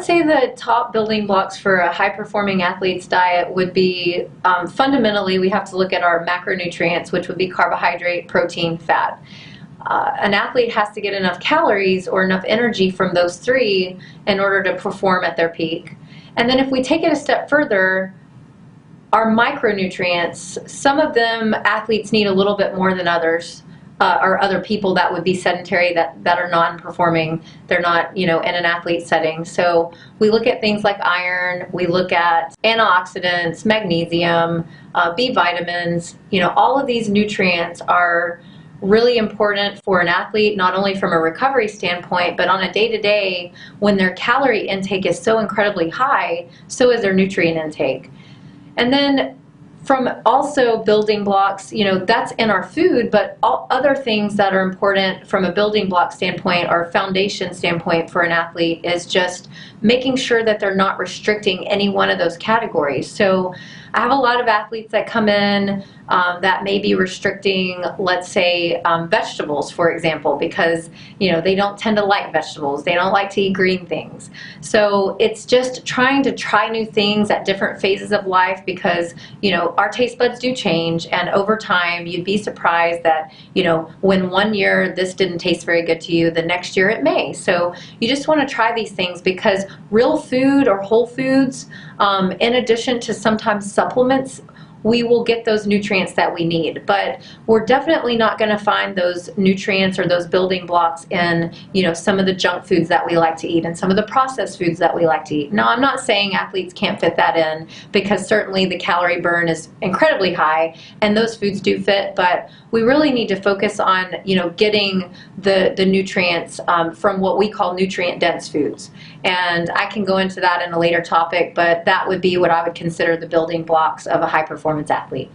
would say the top building blocks for a high-performing athlete's diet would be, fundamentally, we have to look at our macronutrients, which would be carbohydrate, protein, fat. An athlete has to get enough calories or enough energy from those three in order to perform at their peak. And then if we take it a step further, our micronutrients, some of them athletes need a little bit more than others. Or other people that would be sedentary that are non-performing. They're not, in an athlete setting. So we look at things like iron, we look at antioxidants, magnesium, B vitamins. All of these nutrients are really important for an athlete, not only from a recovery standpoint, but on a day-to-day, when their calorie intake is so incredibly high, so is their nutrient intake. And then from also building blocks, that's in our food, but all other things that are important from a building block standpoint or foundation standpoint for an athlete is just making sure that they're not restricting any one of those categories. So I have a lot of athletes that come in that may be restricting, let's say, vegetables, for example, because they don't tend to like vegetables. They don't like to eat green things. So it's just trying to try new things at different phases of life, because our taste buds do change, and over time you'd be surprised that when one year this didn't taste very good to you, the next year it may. So you just want to try these things, because real food or whole foods, in addition to sometimes supplements, we will get those nutrients that we need, but we're definitely not going to find those nutrients or those building blocks in some of the junk foods that we like to eat and some of the processed foods that we like to eat. Now, I'm not saying athletes can't fit that in, because certainly the calorie burn is incredibly high and those foods do fit, but we really need to focus on getting the nutrients from what we call nutrient dense foods. And I can go into that in a later topic, but that would be what I would consider the building blocks of a high performance athlete.